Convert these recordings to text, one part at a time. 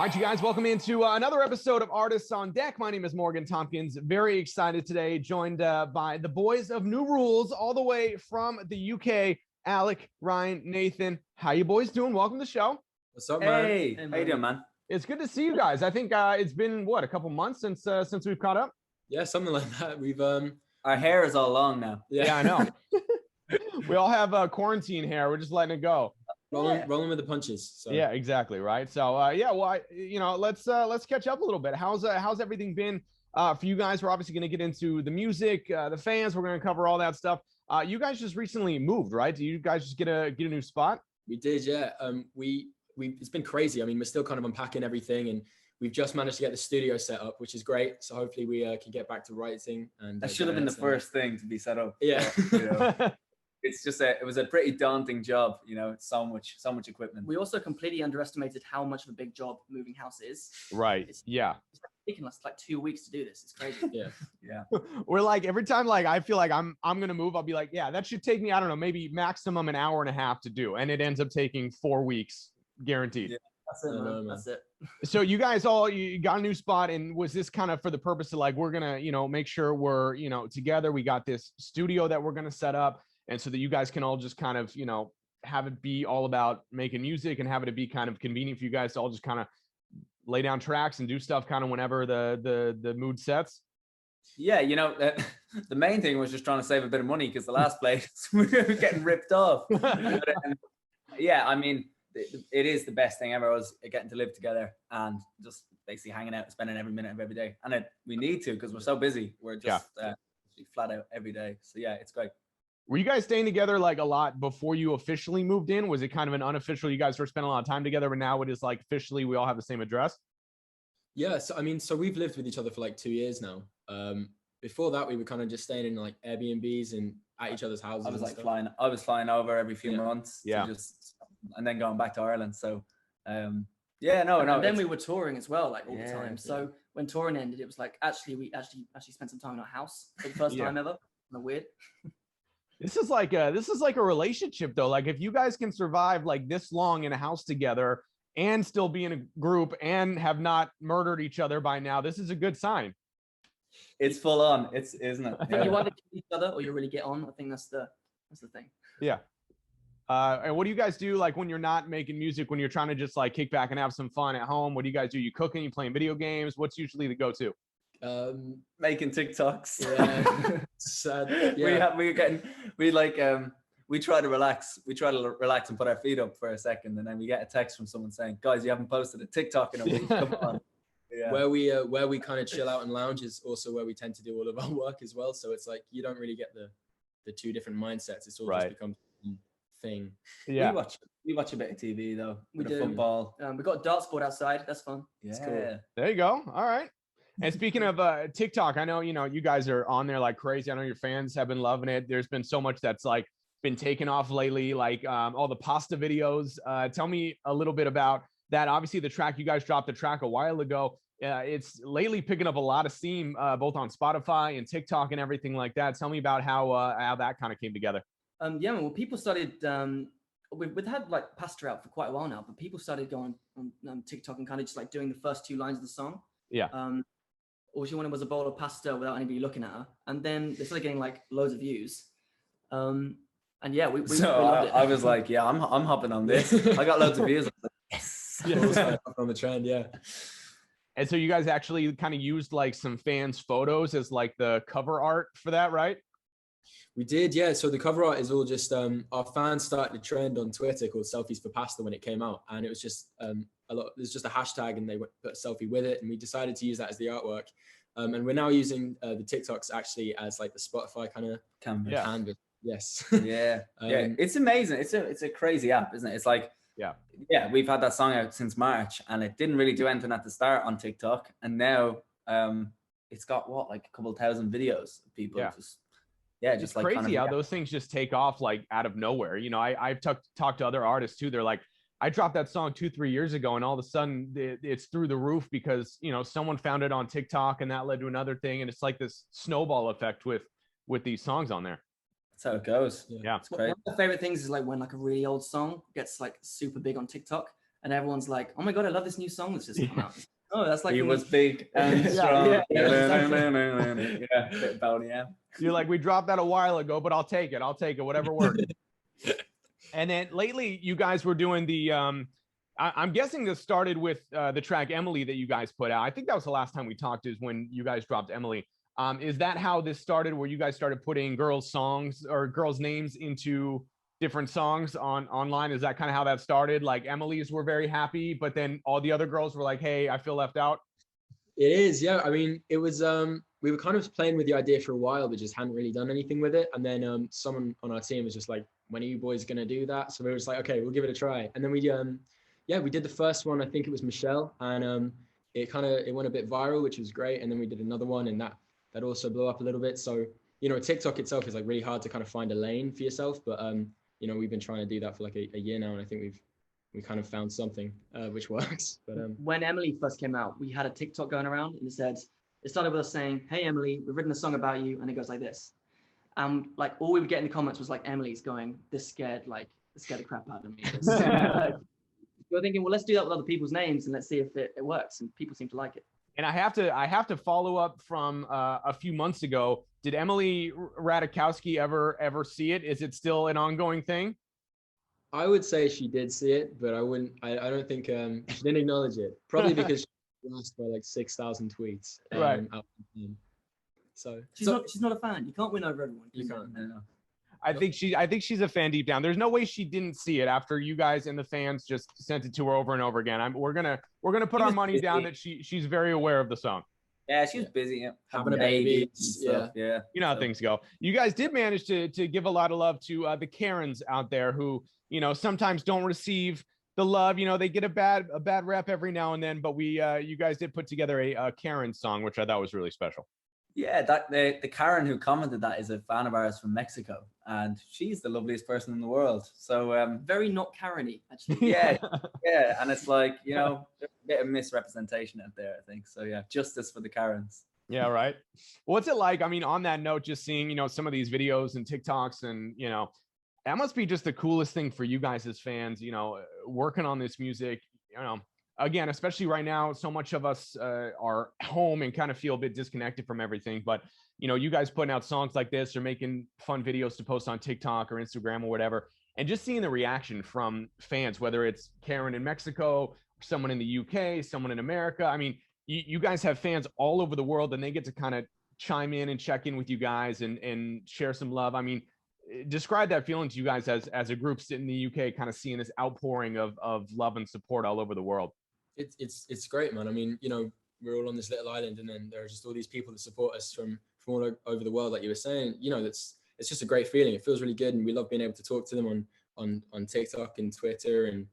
All right, you guys, welcome into another episode of Artists on Deck. My name is Morgan Tompkins. Very excited today, joined by the boys of New Rules, all the way from the UK. Alec, Ryan, Nathan, how you boys doing? Welcome to the show. What's up, man? Hey, how you doing, man? It's good to see you guys. I think it's been what, a couple months since we've caught up. Yeah, something like that. We've our hair is all long now. Yeah, I know. We all have quarantine hair. We're just letting it go. Rolling with the punches. So. Yeah, exactly. Right. So yeah, well, let's catch up a little bit. How's everything been for you guys? We're obviously going to get into the music, the fans. We're going to cover all that stuff. You guys just recently moved, right? Do you guys just get a new spot? We did, yeah. We it's been crazy. I mean, we're still kind of unpacking everything, and we've just managed to get the studio set up, which is great. So hopefully we can get back to writing. And that should have been the first thing to be set up. Yeah. It's just it was a pretty daunting job, you know. It's so much equipment. We also completely underestimated how much of a big job moving house is. Right. It's taken us like 2 weeks to do this. It's crazy. Yeah. We're like, every time like I feel like I'm gonna move, I'll be like, yeah, that should take me, I don't know, maybe maximum an hour and a half to do, and it ends up taking 4 weeks guaranteed. Yeah. That's it, man. That's it. So you guys you got a new spot, and was this kind of for the purpose of like, we're gonna, make sure we're, together, we got this studio that we're gonna set up, and so that you guys can all just kind of, have it be all about making music and have it be kind of convenient for you guys to all just kind of lay down tracks and do stuff kind of whenever the mood sets? Yeah, the main thing was just trying to save a bit of money, because the last place we were getting ripped off. Yeah, I mean, it is the best thing ever, was getting to live together and just basically hanging out, spending every minute of every day. And we need to, because we're so busy. We're just flat out every day. So yeah, it's great. Were you guys staying together like a lot before you officially moved in? Was it kind of an unofficial, you guys were spending a lot of time together, but now it is like officially we all have the same address? Yeah, so I mean, so we've lived with each other for like 2 years now. Before that, we were kind of just staying in like Airbnbs and at each other's houses. I was flying over every few months. Yeah. And then going back to Ireland. So And then we were touring as well, like all the time. So when touring ended, it was like we actually spent some time in our house for the first time ever. Kind of weird. This is like a relationship though. Like if you guys can survive like this long in a house together and still be in a group and have not murdered each other by now, this is a good sign. It's full on, isn't it? I think you either kill each other or you really get on. I think that's the thing. Yeah. And what do you guys do like when you're not making music, when you're trying to just like kick back and have some fun at home? What do you guys do? You cooking? You playing video games? What's usually the go-to? Making TikToks. Yeah. Sad. Yeah. We try to relax. We try to relax and put our feet up for a second, and then we get a text from someone saying, "Guys, you haven't posted a TikTok in a week. Come on." Yeah. Where we kind of chill out and lounge is also where we tend to do all of our work as well. So it's like you don't really get the two different mindsets. It's all just becomes one thing. Yeah. We watch a bit of TV though. We do football. We got a darts board outside. That's fun. Yeah. It's cool. There you go. All right. And speaking of TikTok, I know, you guys are on there like crazy. I know your fans have been loving it. There's been so much that's like been taken off lately, like all the pasta videos. Tell me a little bit about that. Obviously, the track, you guys dropped the track a while ago. It's lately picking up a lot of steam, both on Spotify and TikTok and everything like that. Tell me about how that kind of came together. Well, people started, we've had like pasta out for quite a while now, but people started going on TikTok and kind of just like doing the first 2 lines of the song. Yeah. All she wanted was a bowl of pasta without anybody looking at her, and then they started getting like loads of views. And yeah, we loved it. I was like, yeah, I'm hopping on this. I got loads of views. I was like, yes. On the trend, yeah. And so you guys actually kind of used like some fans' photos as like the cover art for that, right? We did, yeah. So the cover art is all just our fans started a trend on Twitter called Selfies for Pasta when it came out, and it was just there's just a hashtag, and they put a selfie with it, and we decided to use that as the artwork. And we're now using the TikToks actually as like the Spotify kind of canvas. Yes. Yeah. It's amazing. It's a crazy app, isn't it? It's like we've had that song out since March, and it didn't really do anything at the start on TikTok, and now it's got like a couple thousand videos of people just it's like crazy how those things just take off like out of nowhere. I've talked to other artists too. They're like, I dropped that song 2-3 years ago, and all of a sudden it's through the roof because someone found it on TikTok, and that led to another thing, and it's like this snowball effect with these songs on there. That's how it goes. Yeah. One of my favorite things is like when like a really old song gets like super big on TikTok, and everyone's like, "Oh my god, I love this new song that's just come out." Oh, that's like he was big and strong. Yeah, exactly. Yeah, bit about yeah. You're like, we dropped that a while ago, but I'll take it. I'll take it, whatever works. And then lately, you guys were doing the. I'm guessing this started with the track Emily that you guys put out. I think that was the last time we talked, is when you guys dropped Emily. Is that how this started, where you guys started putting girls' songs or girls' names into different songs online? Is that kind of how that started? Like Emily's were very happy, but then all the other girls were like, hey, I feel left out. It is, yeah. I mean, it was, we were kind of playing with the idea for a while, but just hadn't really done anything with it. And then someone on our team was just like, when are you boys going to do that? So we were just like, okay, we'll give it a try. And then we did the first one. I think it was Michelle, and it went a bit viral, which was great. And then we did another one, and that also blew up a little bit. So, you know, TikTok itself is like really hard to kind of find a lane for yourself. But, you know, we've been trying to do that for like a year now. And I think we kind of found something which works. But when Emily first came out, we had a TikTok going around, and it started with us saying, "Hey Emily, we've written a song about you," and it goes like this. Like all we would get in the comments was like Emily's going, "This scared the crap out of me." We're thinking, well, let's do that with other people's names and let's see if it works. And people seem to like it. And I have to follow up from a few months ago. Did Emily Ratajkowski ever see it? Is it still an ongoing thing? I would say she did see it, but I don't think she didn't acknowledge it. Probably because she lost by like 6,000 tweets. Right. So she's not a fan. You can't win over everyone. You can't. No. I think she's a fan deep down. There's no way she didn't see it after you guys and the fans just sent it to her over and over again. We're gonna put our money down that she's very aware of the song. Yeah, she was busy having a baby. Yeah. You know how things go. You guys did manage to give a lot of love to the Karens out there who, you know, sometimes don't receive the love. You know, they get a bad rep every now and then. But you guys did put together a Karen song, which I thought was really special. Yeah, the Karen who commented that is a fan of ours from Mexico, and she's the loveliest person in the world. So very not Karen-y, actually. Yeah, and it's like, you know, there's a bit of misrepresentation out there, I think. So yeah, justice for the Karens. Yeah, right. What's it like? I mean, on that note, just seeing, you know, some of these videos and TikToks, and you know, that must be just the coolest thing for you guys as fans. You know, working on this music. You know, again, especially right now, so much of us are home and kind of feel a bit disconnected from everything. But, you know, you guys putting out songs like this or making fun videos to post on TikTok or Instagram or whatever, and just seeing the reaction from fans, whether it's Karen in Mexico, someone in the UK, someone in America. I mean, you guys have fans all over the world, and they get to kind of chime in and check in with you guys and share some love. I mean, describe that feeling to you guys as a group sitting in the UK, kind of seeing this outpouring of love and support all over the world. It's great, man. I mean, you know, we're all on this little island, and then there are just all these people that support us from all over the world, like you were saying. You know, it's just a great feeling. It feels really good, and we love being able to talk to them on TikTok and Twitter, and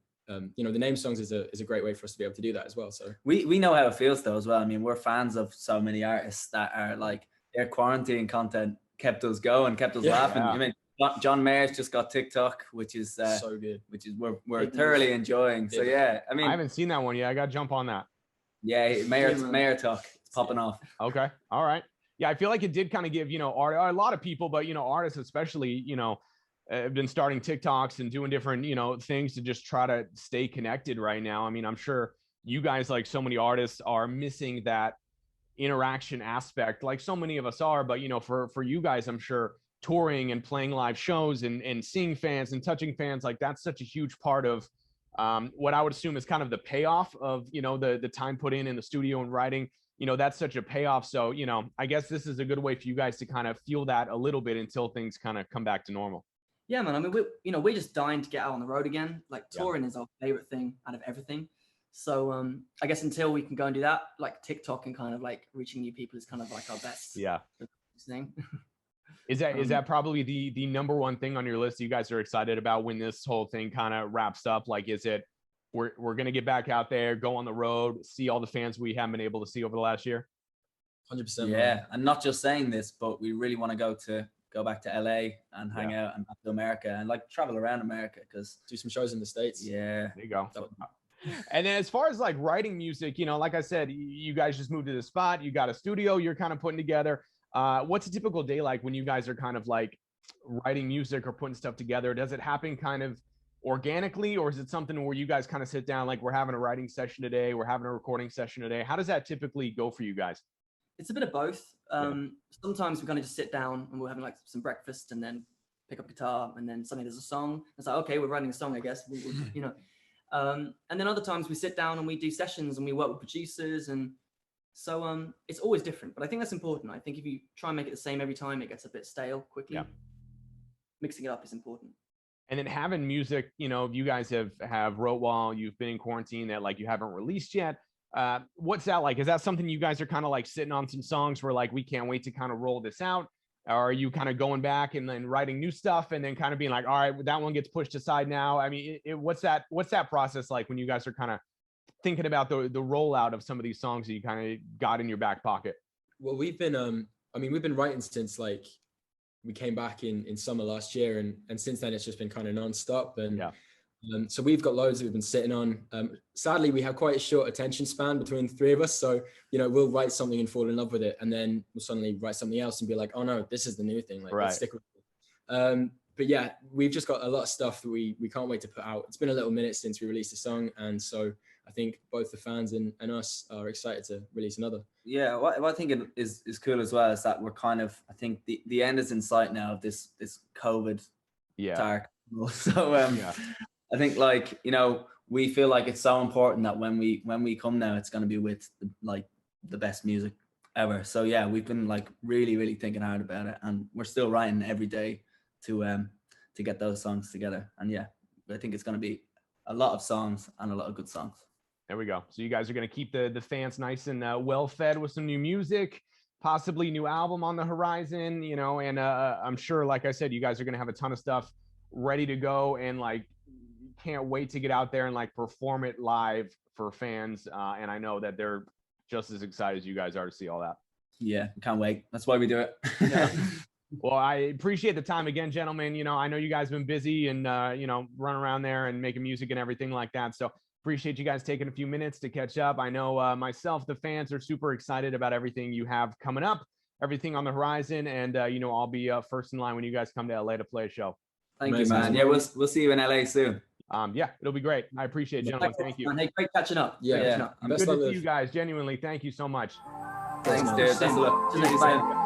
you know, the name songs is a great way for us to be able to do that as well. So we know how it feels though as well. I mean, we're fans of so many artists that are like, their quarantine content kept us going, kept us laughing. I mean, John Mayer's just got TikTok, which is so good, which is we're thoroughly enjoying. So yeah, I mean, I haven't seen that one yet. I got to jump on that. Yeah, Mayor talk, it's popping off. Okay, all right. Yeah, I feel like it did kind of give, you know, a lot of people, but you know, artists especially, you know, have been starting TikToks and doing different, you know, things to just try to stay connected right now. I mean, I'm sure you guys, like so many artists, are missing that interaction aspect, like so many of us are. But you know, for you guys, I'm sure touring and playing live shows and seeing fans and touching fans, like that's such a huge part of what I would assume is kind of the payoff of, you know, the time put in the studio and writing. You know, that's such a payoff. So, you know, I guess this is a good way for you guys to kind of feel that a little bit until things kind of come back to normal. Yeah, man. I mean, we're just dying to get out on the road again. Like touring is our favorite thing out of everything. So I guess until we can go and do that, like TikTok and kind of like reaching new people is kind of like our best thing. Is that probably the number one thing on your list you guys are excited about when this whole thing kind of wraps up? Like, is it we're going to get back out there, go on the road, see all the fans we haven't been able to see over the last year? 100%. Yeah, man. And not just saying this, but we really want to go back to LA and hang out, and back to America, and like travel around America, because do some shows in the States. Yeah, there you go. And then as far as like writing music, you know, like I said, you guys just moved to the spot, you got a studio you're kind of putting together. What's a typical day like when you guys are kind of like writing music or putting stuff together? Does it happen kind of organically, or is it something where you guys kind of sit down, like we're having a writing session today, we're having a recording session today? How does that typically go for you guys? It's a bit of both. Sometimes we kind of just sit down and we're having like some breakfast and then pick up guitar, and then suddenly there's a song. It's like, okay, we're writing a song, I guess. You know. And then other times we sit down and we do sessions and we work with producers, and so it's always different. But I think that's important. I think if you try and make it the same every time, it gets a bit stale quickly. Yeah. Mixing it up is important. And then having music, you know, you guys have wrote while you've been in quarantine that like you haven't released yet. What's that like? Is that something you guys are kind of like sitting on some songs where like we can't wait to kind of roll this out? Or are you kind of going back and then writing new stuff and then kind of being like, all right, that one gets pushed aside now? I mean, what's that process like when you guys are kind of thinking about the rollout of some of these songs that you kind of got in your back pocket? Well, we've been we've been writing since like we came back in summer last year, and since then it's just been kind of nonstop. And yeah. So we've got loads that we've been sitting on. Sadly, we have quite a short attention span between the three of us. So, you know, we'll write something and fall in love with it, and then we'll suddenly write something else and be like, oh no, this is the new thing. Like, let's stick with it. But yeah, we've just got a lot of stuff that we can't wait to put out. It's been a little minute since we released a song, and so I think both the fans and us are excited to release another. Yeah, what I think is cool as well is that we're kind of, I think the end is in sight now of this COVID dark. So I think, like, you know, we feel like it's so important that when we come now, it's going to be with the best music ever. So yeah, we've been like really, really thinking hard about it, and we're still writing every day to get those songs together. And yeah, I think it's going to be a lot of songs and a lot of good songs. There we go. So you guys are going to keep the fans nice and well fed with some new music, possibly new album on the horizon, you know, and I'm sure, like I said, you guys are going to have a ton of stuff ready to go, and like can't wait to get out there and like perform it live for fans. And I know that they're just as excited as you guys are to see all that. Yeah, can't wait. That's why we do it. Yeah. Well, I appreciate the time again, gentlemen. You know, I know you guys have been busy and, you know, running around there and making music and everything like that. So appreciate you guys taking a few minutes to catch up. I know myself, the fans are super excited about everything you have coming up, everything on the horizon. And, you know, I'll be first in line when you guys come to LA to play a show. Thank you, man. Yeah, we'll see you in LA soon. Yeah, it'll be great. I appreciate it, gentlemen. Thank you. Hey, great catching up. Yeah. Good to see you guys. Genuinely, thank you so much. Thanks, dude. Thanks a lot.